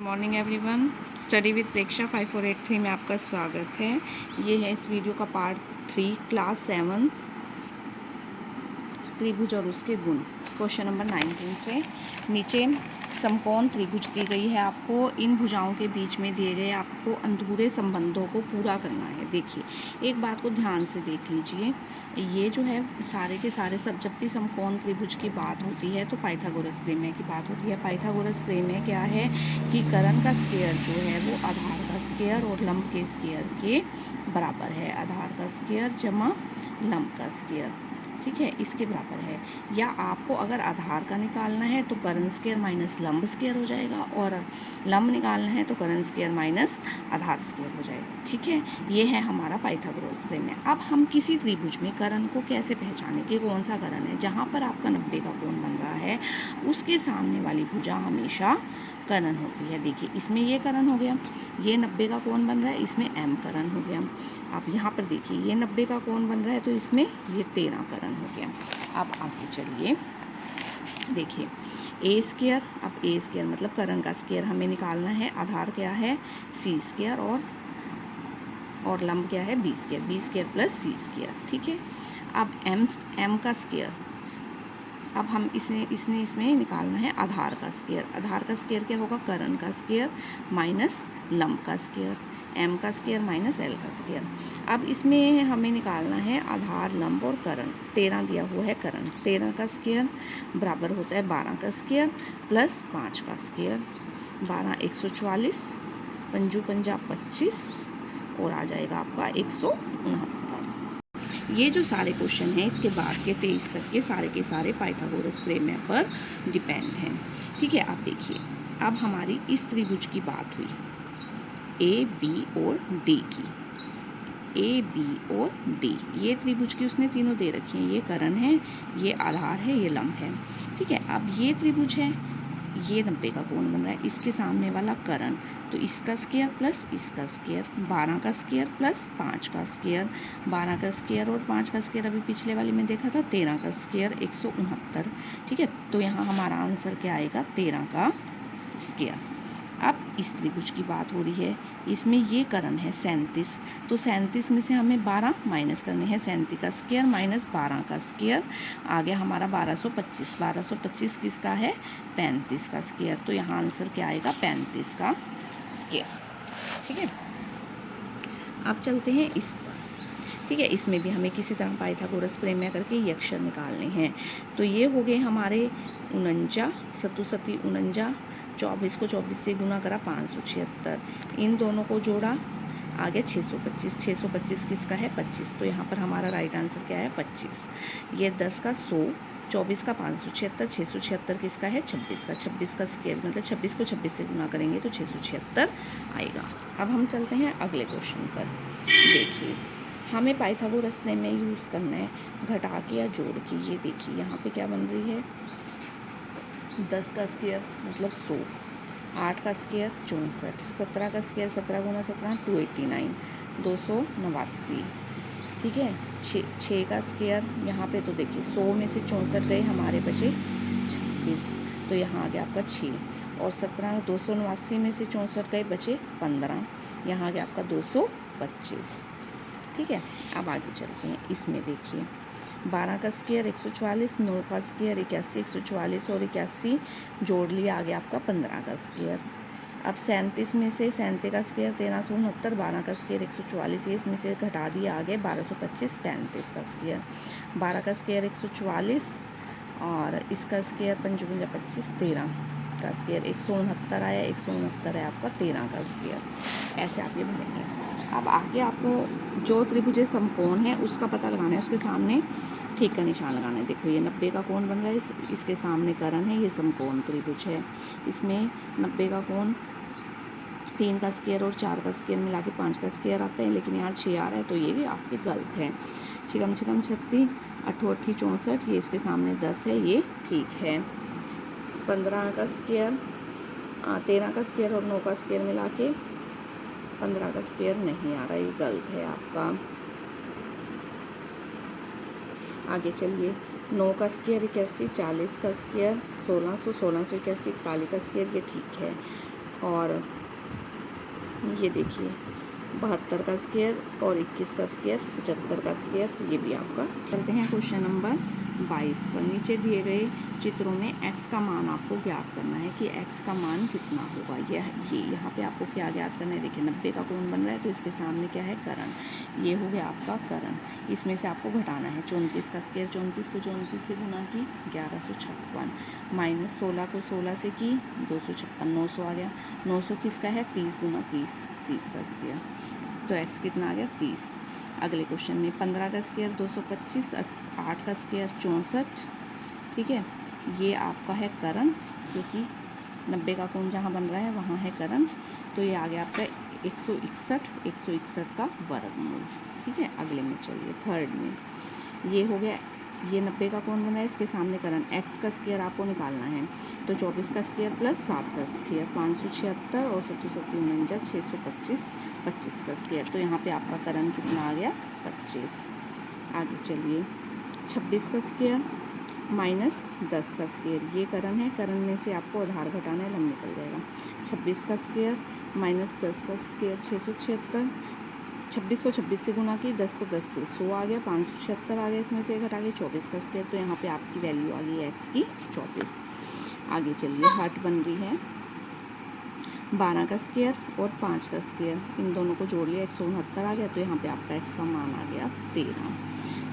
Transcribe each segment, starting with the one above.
Morning everyone, study with प्रेक्षा 5483 में आपका स्वागत है। ये है इस वीडियो का पार्ट 3 क्लास 7 त्रिभुज और उसके गुण। क्वेश्चन नंबर 19 से नीचे समकोण त्रिभुज दी गई है। आपको इन भुजाओं के बीच में दिए गए आपको अधूरे संबंधों को पूरा करना है। देखिए, एक बात को ध्यान से देख लीजिए, ये जो है सारे के सारे सब जब भी समकोण त्रिभुज की बात होती है तो पाइथागोरस प्रमेय की बात होती है। पाइथागोरस प्रमेय क्या है कि कर्ण का स्क्वायर जो है वो आधार का स्क्वायर और लंब के स्क्वायर के बराबर है। आधार का स्क्वायर जमा लंब का स्क्वायर, ठीक है, इसके बराबर है। या आपको अगर आधार का निकालना है तो कर्ण स्क्वायर माइनस लंब स्क्वायर हो जाएगा, और लंब निकालना है तो कर्ण स्क्वायर माइनस आधार स्क्वायर हो जाएगा। ठीक है, ये है हमारा पाइथागोरस प्रमेय। अब हम किसी त्रिभुज में कर्ण को कैसे पहचानें कि कौन सा कर्ण है। जहाँ पर आपका 90 का कोण बन रहा है उसके सामने वाली भुजा हमेशा कर्ण होती है। देखिए, इसमें ये कर्ण हो गया, ये 90 का कोण बन रहा है, इसमें m कर्ण हो गया। आप यहाँ पर देखिए, ये 90 का कोण बन रहा है तो इसमें ये 13 कर्ण हो गया। अब आगे चलिए, देखिए ए स्क्वायर। अब ए स्क्वायर मतलब कर्ण का स्क्वायर हमें निकालना है। आधार क्या है सी स्क्वायर और लंब क्या है B square. B square plus C square, ठीक है। अब m का स्क्वायर, अब हम इसमें निकालना है आधार का स्क्वायर। आधार का स्क्वायर क्या होगा, कर्ण का स्क्वायर माइनस लंब का स्क्वायर, m का स्क्वायर माइनस l का स्क्वायर। अब इसमें हमें निकालना है आधार लंब और कर्ण। 13 दिया हुआ है कर्ण, 13 का स्क्वायर बराबर होता है 12 का स्क्वायर प्लस 5 का स्क्वायर। 12 144, पंजू पंजा 25 और आ जाएगा आपका 169। ये जो सारे क्वेश्चन हैं इसके बाद के 23 तक के सारे पाइथागोरस प्रमेय पर डिपेंड हैं। ठीक है, आप देखिए, अब हमारी इस त्रिभुज की बात हुई ए बी और डी की। ए बी और डी, ये त्रिभुज की उसने तीनों दे रखी हैं। ये कर्ण है, ये आधार है, ये लंब है। ठीक है, अब ये त्रिभुज है, ये 90 का कोण बन रहा है, इसके सामने वाला कर्ण, तो इसका स्क्वायर प्लस इसका स्क्वायर, 12 का स्क्वायर प्लस 5 का स्क्वायर। 12 का स्क्वायर और 5 का स्क्वायर अभी पिछले वाले में देखा था, 13 का स्क्वायर 169। ठीक है, तो यहाँ हमारा आंसर क्या आएगा 13 का स्क्वायर। अब इस त्रिभुज की बात हो रही है, इसमें ये कर्ण है 37, तो 37 में से हमें 12 माइनस करने हैं। 37 का स्क्वायर माइनस 12 का स्क्वायर आ गया हमारा 1225। 1225 किसका है 35 का स्क्वायर, तो यहाँ आंसर क्या आएगा 35 का स्क्वायर। ठीक है, अब चलते हैं इस पर। ठीक है, इसमें भी हमें किसी तरह पाइथागोरस प्रमेय करके ये अक्षर निकालने हैं। तो ये हो गए हमारे 49, सतुसती 49, 24 को 24 से गुना करा 576, इन दोनों को जोड़ा आ गया 625। 625 किसका है 25, तो यहाँ पर हमारा राइट आंसर क्या है 25। ये 10 का 100, 24 का 576, 676 किसका है 26 का। 26 का स्क्वायर मतलब 26 को 26 से गुना करेंगे तो 676 आएगा। अब हम चलते हैं अगले क्वेश्चन पर। देखिए, हमें पाइथागोरस प्रमेय यूज़ करना है घटा के या जोड़ के। ये देखिए यहाँ पे क्या बन रही है, 10 का स्क्वायर मतलब 100, 8 का स्क्वायर 64, 17 का स्क्वायर 17 गुना 17 289, 289। ठीक है, 6 का स्क्वायर यहाँ पे तो देखिए 100 में से 64 गए, हमारे बचे 26, तो यहाँ आ गया आपका 6। और 17 289 में से 64 गए, बचे 15, यहाँ आ गया आपका 225। ठीक है, अब आगे चलते हैं। इसमें देखिए 12 का स्क्वायर 144, 9 का स्क्वायर 81, 144 और 81 जोड़ लिया, आ गया आपका 15 का स्क्वायर। अब 37 में से 37 का स्क्वायर 1369, 12 का स्क्वायर 144, ये इसमें से घटा दिया, आ गए 1225, 35 का स्क्वायर। 12 का स्क्वायर 144 और इसका स्क्वायर 5 पंजा 25, 13 का स्क्वायर 169 आया, 169 है आपका 13 का स्क्वायर। ऐसे आप ये भरेंगे। अब आगे आपको जो त्रिभुज समकोण है उसका पता लगाना है, उसके सामने ठीक का निशान लगाना है। देखो, ये 90 का कोण बन रहा है, इसके सामने कर्ण है, ये समकोण त्रिभुज है। इसमें 90 का कोण 3 का स्क्वायर और 4 का स्क्वायर मिला के 5 का स्क्वायर आता है, लेकिन यहाँ 6 आ रहा है, तो ये आपके गलत है। छिकम छिकम 36, 8 64, ये इसके सामने 10 है, ये ठीक है। 15 का स्क्वायर 13 का स्क्वायर और 9 का स्क्वायर मिला के 15 का स्क्वायर नहीं आ रहा, ये गलत है आपका। आगे चलिए, 9 का स्क्वायर 81, 40 का स्क्वायर 1600, 1681, 41 का स्क्वायर, ये ठीक है। और ये देखिए 72 का स्क्वायर और 21 का स्क्वायर 75 का स्क्वायर, ये भी आपका। चलते हैं क्वेश्चन नंबर 22 पर। नीचे दिए गए चित्रों में x का मान आपको ज्ञात करना है कि x का मान कितना होगा। ये यहाँ पे आपको क्या ज्ञात करना है, देखिए 90 का कोण बन रहा है तो इसके सामने क्या है, करण। ये हो गया आपका करण। इसमें से आपको घटाना है 34 का स्क्वायर, 34 को 34 से गुना की 1156, माइनस 16 को 16 से की 256, 900 आ गया। 900 किसका है, 30 गुना 30, 30 का स्क्वायर, तो x कितना आ गया 30। अगले क्वेश्चन में 15 का स्क्वायर 225, 8 का स्क्वायर 64, ठीक है। ये आपका है करण, क्योंकि 90 का कोण जहाँ बन रहा है वहाँ है करण, तो ये आ गया आपका 161 का वर्गमूल, ठीक है। अगले में चलिए थर्ड में, ये हो गया, ये 90 का कोण बना है, इसके सामने करण। x का स्क्वायर आपको निकालना है, तो 24 का स्क्वायर प्लस 7 का स्क्वायर 576 और 7 49 625, 25 का स्क्वायर, तो यहाँ पे आपका करण कितना आ गया 25। आगे चलिए 26 का स्क्वायर माइनस 10 का स्क्वायर, ये करण है, करण में से आपको आधार घटाना है, लम निकल जाएगा। 26 का स्क्वायर माइनस 10 का स्क्वायर 676, 26 को 26 से गुना की, 10 को 10 से 100 आ गया, 576 आ गया, इसमें से घटा के 24 का स्क्वायर, तो यहाँ पे आपकी वैल्यू आ गई x की 24। आगे चलिए हट बन रही है 12 का स्क्वायर और 5 का स्क्वायर, इन दोनों को जोड़ लिया 169 आ गया, तो यहाँ पे आपका x का मान आ गया 13।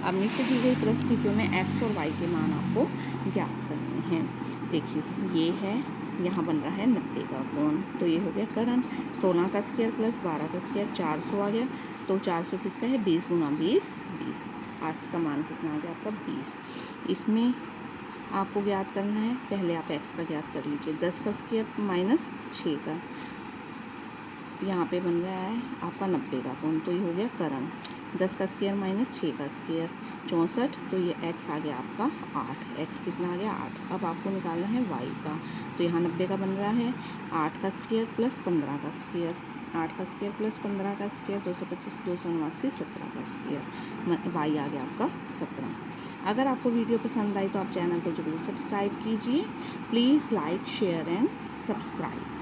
अब नीचे दी गई परिस्थितियों में x और y के मान आपको ज्ञात करने हैं। देखिए ये है, यहाँ बन रहा है 90 का कोण, तो ये हो गया करण। 16 का स्क्वायर प्लस 12 का स्क्वायर 400 आ गया, तो 400 किसका है, 20 गुना 20, 20। x का मान कितना आ गया आपका 20। इसमें आपको ज्ञात करना है, पहले आप x का ज्ञात कर लीजिए। 10 का स्क्वायर माइनस 6 का, यहाँ पे बन रहा है आपका 90 का कोण, तो ये हो गया करण। 10 का स्क्वायर माइनस 6 का स्क्वायर 64, तो ये x आ गया आपका 8, x कितना आ गया 8। अब आपको निकालना है y का, तो यहाँ 90 का बन रहा है 8 का स्क्वायर प्लस 15 का स्क्वायर, 8 का स्क्वायर प्लस 15 का स्क्वायर 225, 279, 17 का स्क्वायर, y आ गया आपका 17। अगर आपको वीडियो पसंद आई तो आप चैनल को जरूर सब्सक्राइब कीजिए। Please like share and subscribe.